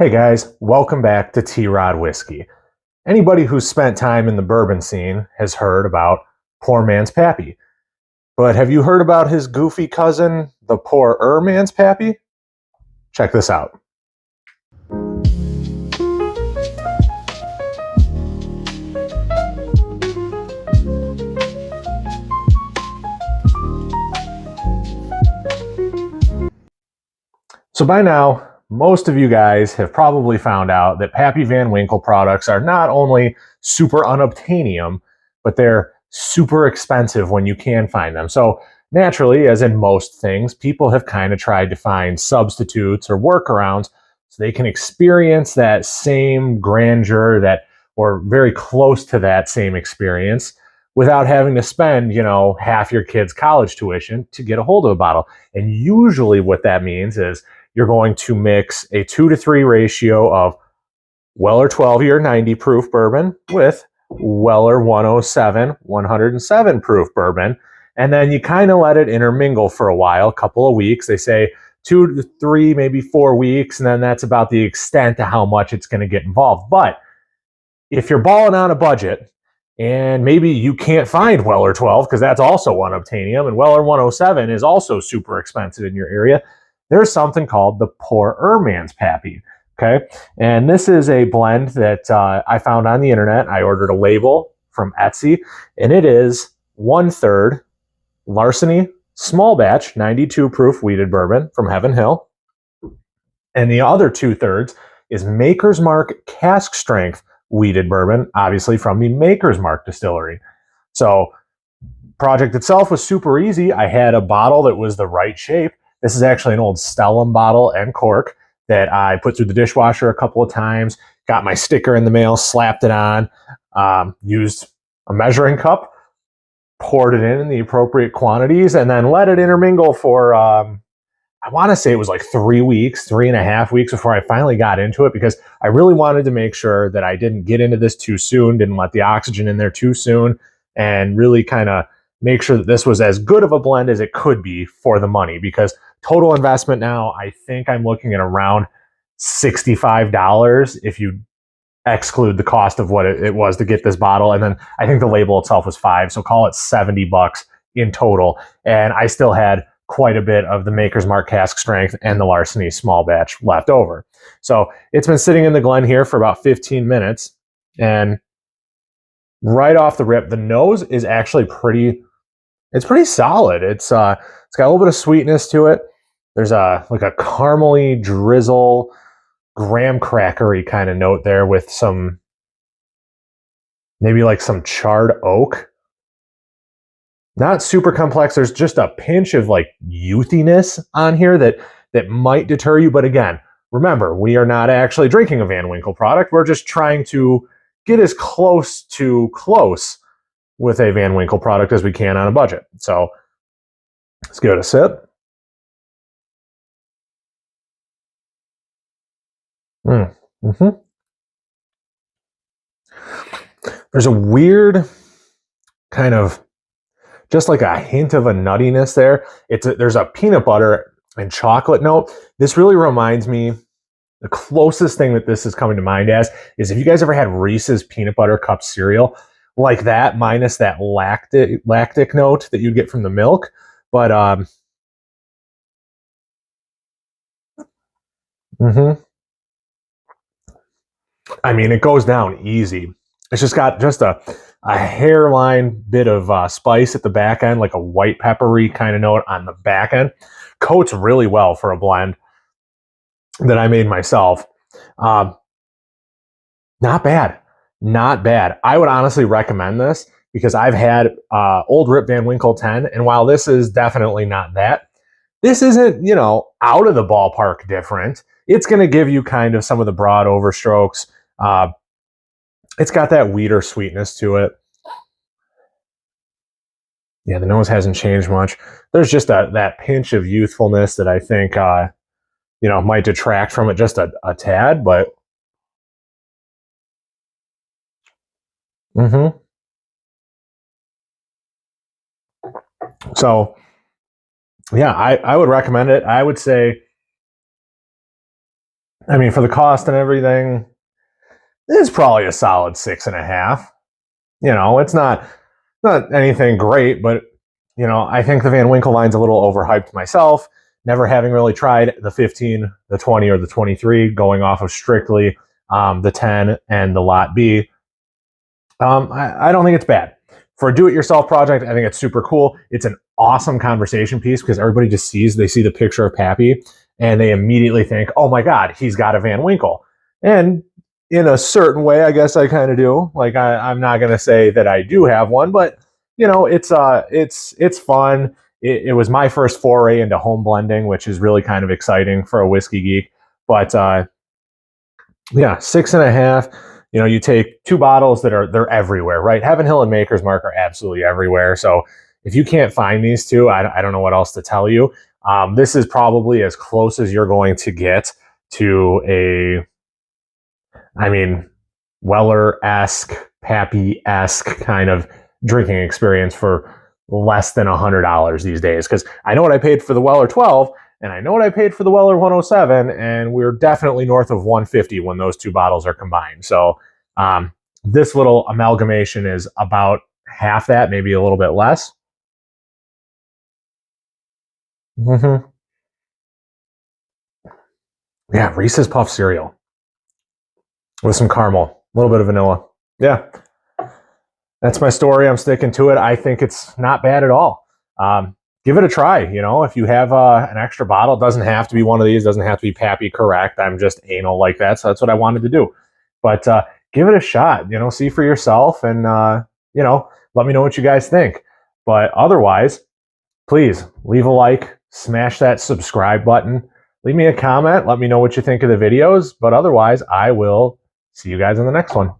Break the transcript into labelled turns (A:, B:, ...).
A: Hey guys, welcome back to T-Rod Whiskey. Anybody who's spent time in the bourbon scene has heard about poor man's Pappy. But have you heard about his goofy cousin, the poorer man's Pappy? Check this out. So by now, most of you guys have probably found out that Pappy Van Winkle products are not only super unobtainium, but they're super expensive when you can find them. So naturally, as in most things, people have kind of tried to find substitutes or workarounds so they can experience that same grandeur that or very close to that same experience without having to spend, half your kid's college tuition to get a hold of a bottle. And usually what that means is you're going to mix a 2-to-3 ratio of Weller 12-year 90 proof bourbon with Weller 107 107 proof bourbon. And then you kind of let it intermingle for a while, a couple of weeks. They say 2 to 3, maybe 4 weeks. And then that's about the extent to how much it's going to get involved. But if you're balling on a budget and maybe you can't find Weller 12 because that's also unobtainium and Weller 107 is also super expensive in your area, there's something called the PoorER man's Pappy. Okay. And this is a blend that I found on the internet. I ordered a label from Etsy, and it is 1/3 Larceny small batch 92 proof wheated bourbon from Heaven Hill. And the other 2/3 is Maker's Mark cask strength wheated bourbon, obviously from the Maker's Mark distillery. So project itself was super easy. I had a bottle that was the right shape. This is actually an old Stellum bottle and cork that I put through the dishwasher a couple of times, got my sticker in the mail, slapped it on, used a measuring cup, poured it in the appropriate quantities, and then let it intermingle for, I want to say it was like 3 weeks, 3.5 weeks before I finally got into it, because I really wanted to make sure that I didn't get into this too soon, didn't let the oxygen in there too soon, and really kind of make sure that this was as good of a blend as it could be for the money. Because total investment now, I think I'm looking at around $65 if you exclude the cost of what it was to get this bottle. And then I think the label itself was $5. So call it $70 in total. And I still had quite a bit of the Maker's Mark cask strength and the Larceny small batch left over. So it's been sitting in the Glen here for about 15 minutes. And right off the rip, the nose is actually pretty solid. It's got a little bit of sweetness to it. There's a caramely drizzle, graham crackery kind of note there with some, maybe like some charred oak. Not super complex. There's just a pinch of like youthiness on here that might deter you. But again, remember, we are not actually drinking a Van Winkle product. We're just trying to get as close with a Van Winkle product as we can on a budget. So let's give it a sip. Mm-hmm. There's a weird kind of, just like a hint of a nuttiness there. There's a peanut butter and chocolate note. This really reminds me, the closest thing that this is coming to mind as is if you guys ever had Reese's peanut butter cup cereal, like that, minus that lactic note that you get from the milk. But I mean, it goes down easy. It's just got just a hairline bit of spice at the back end, like a white peppery kind of note on the back end. Coats really well for a blend that I made myself. Not bad. Not bad. I would honestly recommend this because I've had Old Rip Van Winkle 10, and while this is definitely not that, this isn't, out of the ballpark different. It's going to give you kind of some of the broad overstrokes. It's got that wheater sweetness to it. Yeah, the nose hasn't changed much. There's just that pinch of youthfulness that I think, might detract from it just a tad, but. So, yeah, I would recommend it. I would say I mean, for the cost and everything, it's probably a solid 6.5. You know, it's not anything great, but you know, I think the Van Winkle line's a little overhyped myself. Never having really tried the 15, the 20, or the 23, going off of strictly the 10 and the Lot B. I don't think it's bad. For a do-it-yourself project, I think it's super cool. It's an awesome conversation piece because everybody just they see the picture of Pappy and they immediately think, oh my God, he's got a Van Winkle. And in a certain way, I guess I kind of do. Like I'm not going to say that I do have one, but you know, it's fun. It was my first foray into home blending, which is really kind of exciting for a whiskey geek. But yeah, 6.5. You know, you take two bottles they're everywhere, right? Heaven Hill and Maker's Mark are absolutely everywhere. So if you can't find these two, I don't know what else to tell you. This is probably as close as you're going to get to Weller-esque, Pappy-esque kind of drinking experience for less than $100 these days. Because I know what I paid for the Weller 12, and I know what I paid for the Weller 107, and we're definitely north of 150 when those two bottles are combined. So this little amalgamation is about half that, maybe a little bit less. Mm-hmm. Yeah, Reese's Puff cereal with some caramel, a little bit of vanilla. Yeah, that's my story. I'm sticking to it. I think it's not bad at all. Give it a try. You know, if you have an extra bottle, it doesn't have to be one of these. Doesn't have to be Pappy correct. I'm just anal like that, so that's what I wanted to do. But give it a shot. You know, see for yourself, and you know, let me know what you guys think. But otherwise, please leave a like, smash that subscribe button, leave me a comment, let me know what you think of the videos. But otherwise, I will see you guys in the next one.